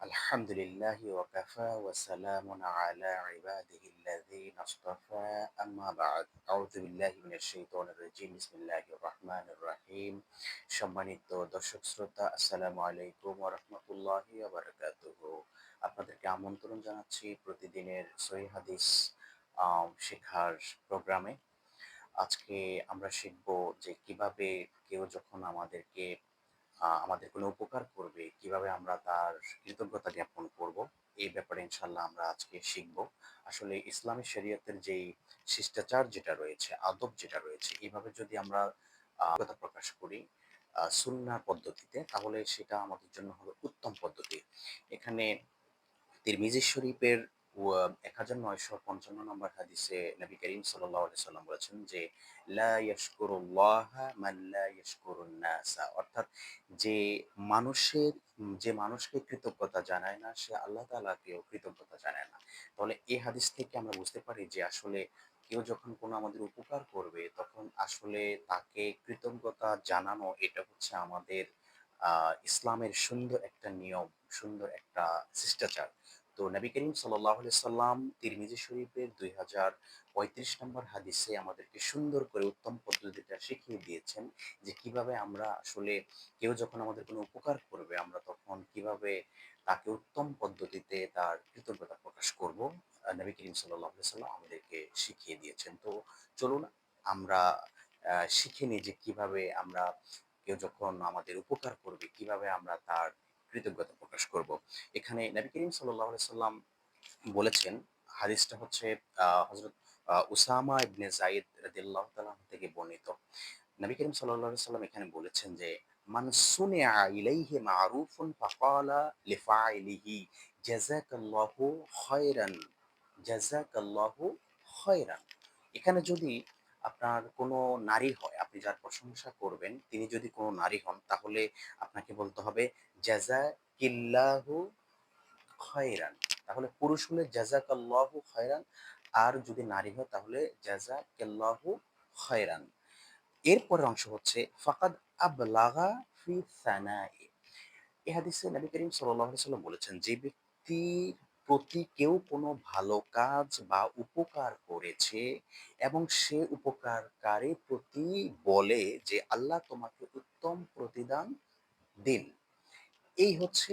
আলহামদুলিল্লাহি ওয়াকাফা ওয়া সালামুন আলা ইবাদিহিল্লাযীনা ইসতাফা আম্মা বা'দ আউযু বিল্লাহি মিনাশ শাইতানির রাজীম বিসমিল্লাহির রাহমানির রাহিম। সম্মানিত দর্শক শ্রোতা, আসসালামু আলাইকুম ওয়া রাহমাতুল্লাহি ওয়া বারাকাতুহু। আপনাদেরকে আমন্ত্রণ জানাচ্ছি প্রতিদিনের সহিহ হাদিস শেখার প্রোগ্রামে। আজকে আমরা শিখব যে কিভাবে কেউ যখন আমাদের কোনো উপকার করবে, কিভাবে আমরা তার কৃতজ্ঞতা জ্ঞাপন করব, এই ব্যাপারে ইনশাআল্লাহ আমরা আজকে শিখব। আসলে ইসলামী শরীয়তের যেই শিষ্টাচার যেটা রয়েছে, আদব যেটা রয়েছে, এভাবে যদি আমরা কৃতজ্ঞতা প্রকাশ করি সুন্নাহ পদ্ধতিতে, তাহলে সেটা আমাদের জন্য হবে উত্তম পদ্ধতি। এখানে তিরমিজি শরীফের ১৯৫৫ নম্বর হাদিসে নবী করিম সাল্লাল্লাহু আলাইহি সাল্লাম বলেছেন যে, লা ইয়াশকুরুল্লাহা মান লা ইয়াশকুরুন নাসা। অর্থাৎ যে যে মানুষকে কৃতজ্ঞতা জানায় না, সে আল্লাহ তাআলাকেও কৃতজ্ঞতা জানায় না। তাহলে এই হাদিস থেকে আমরা বুঝতে পারি যে আসলে কেউ যখন কোনো আমাদের উপকার করবে, তখন আসলে তাকে কৃতজ্ঞতা জানানো, এটা হচ্ছে আমাদের ইসলামের সুন্দর একটা নিয়ম, সুন্দর একটা শিষ্টাচার। তো নবী করিম সাল্লাল্লাহু আলাইহি সাল্লাম তিরমিজি শরীফের ২০৩৫ নম্বর হাদিসে আমাদেরকে সুন্দর করে উত্তম পদ্ধতিটা শিখিয়ে দিয়েছেন যে কিভাবে আমরা আসলে কেউ যখন আমাদের কোনো উপকার করবে, আমরা তখন কিভাবে তাকে উত্তম পদ্ধতিতে তার কৃতজ্ঞতা প্রকাশ করব। নবী করিম সাল্লাল্লাহু আলাইহি সাল্লাম আমাদেরকে শিখিয়ে দিয়েছেন। তো চলুন আমরা শিখে নিই যে কিভাবে আমরা কেউ যখন আমাদের উপকার করবে, কিভাবে আমরা তার কৃতজ্ঞতা প্রকাশ করব। এখানে নবী করিম সাল্লাল্লাহু আলাইহি সাল্লাম বলেছেন, হাদিসটা হচ্ছে হযরত উসামা ইবনে যায়েদ রাদিয়াল্লাহু তাআলা আনহু থেকে বর্ণিত। নবী করিম সাল্লাল্লাহু আলাইহি সাল্লাম এখানে বলেছেন যে, মান সুনিআ ইলাইহি মা'রুফুন ফাকালা লিফাইলিহি জাযাকাল্লাহু খায়রান, জাযাকাল্লাহু খায়রান। এখানে যদি আপনার কোনো নারী হয়, আপনি যার প্রশংসা করবেন, তিনি যদি কোনো নারী হন, তাহলে আপনাকে বলতে হবে জাযাকিল্লাহু খয়রান। তাহলে পুরুষ হলে জাযাকাল্লাহু খয়রান, আর যদি নারী হয় তাহলে জাযাকাল্লাহু খয়রান। এরপরের অংশ হচ্ছে ফাকাদ আবলাগা ফি সানাই। এই হাদিসে নবী করিম সাল্লাল্লাহু আলাইহি ওয়াসাল্লাম বলেছেন, যে ব্যক্তির প্রতি কেউ কোনো ভালো কাজ বা উপকার করেছে এবং সে উপকারকারীর প্রতি বলে যে আল্লাহ তোমাকে উত্তম প্রতিদান দিন। এই হচ্ছে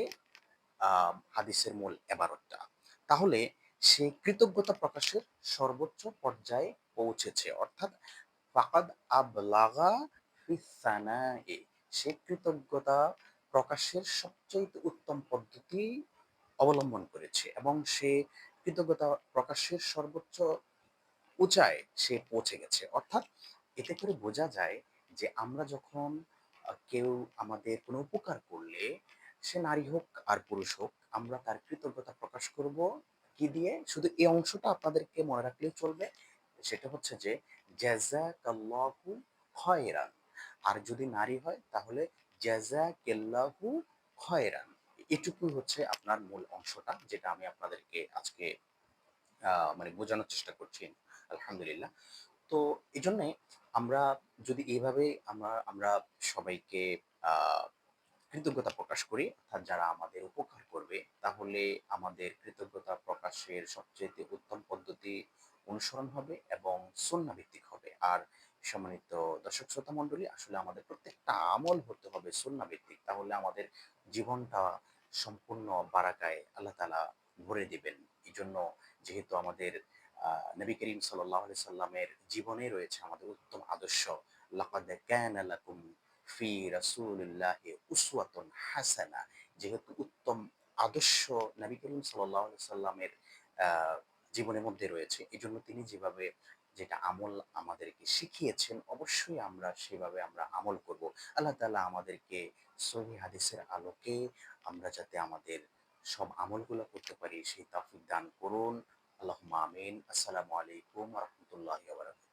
হাদিসের মূল এবারতটা। তাহলে সে কৃতজ্ঞতা প্রকাশের সর্বোচ্চ পর্যায়ে পৌঁছেছে। অর্থাৎ ফাকাদ আবলাগা ফিস সানাই। সে কৃতজ্ঞতা প্রকাশের সবচাইতে উত্তম পদ্ধতি অবলম্বন করেছে এবং সে কৃতজ্ঞতা প্রকাশের সর্বোচ্চ উঁচায় সে পৌঁছে গেছে। অর্থাৎ এতে করে বোঝা যায় যে আমরা যখন কেউ আমাদের কোনো উপকার করলে, সে নারী হোক আর পুরুষ হোক, আমরা তার কৃতজ্ঞতা প্রকাশ করব কি দিয়ে? শুধু এই অংশটা আপনাদেরকে মনে রাখলেই চলবে। সেটা হচ্ছে যে জাযাকাল্লাহু খায়রান। আর যদি নারী হয় তাহলে জাযাকাল্লাহু খায়রান। এটুকুই হচ্ছে আপনার মূল অংশটা, যেটা আমি আপনাদেরকে আজকে মানে বোঝানোর চেষ্টা করছি। আলহামদুলিল্লাহ। তো এজন্যে আমরা যদি এভাবে আমরা আমরা সবাইকে আ কৃতজ্ঞতা প্রকাশ করি, অর্থাৎ যারা আমাদের উপকার করবে, তাহলে আমাদের কৃতজ্ঞতা প্রকাশের সবচাইতে উত্তম পদ্ধতি অনুসরণ হবে এবং সুন্নাহ ভিত্তিক হবে। আর সম্মানিত দর্শক শ্রোতা মণ্ডলী, আসলে আমাদের প্রত্যেকটা আমল হতে হবে সুন্নাহ ভিত্তিক। তাহলে আমাদের জীবনটা সম্পূর্ণ বারাকায় আল্লাহ তাআলা ভরে দিবেন। এজন্য যেহেতু আমাদের নবী করিম সাল্লাল্লাহু আলাইহি সাল্লামের জীবনে রয়েছে আমাদের উত্তম আদর্শ। লাকাদ কানা লাকুম ফি রাসূলিল্লাহি উসওয়াতুন হাসানাহ। যেহেতু উত্তম আদর্শ নবী করিম সাল্লাল্লাহু আলাইহি সাল্লামের আ জীবনের মধ্যে রয়েছে, এজন্য তিনি যেভাবে যেটা আমল আমাদেরকে শিখিয়েছেন, অবশ্যই আমরা সেভাবে আমরা আমল করব। আল্লাহ তাআলা আমাদেরকে সহিহ হাদিসের আলোকে আমরা যাতে আমাদের সব আমলগুলো করতে পারি, সেই তৌফিক দান করুন। আল্লাহুম্মা আমিন। আসসালামু আলাইকুম ওয়া রাহমাতুল্লাহি ওয়া বারাকাতুহু।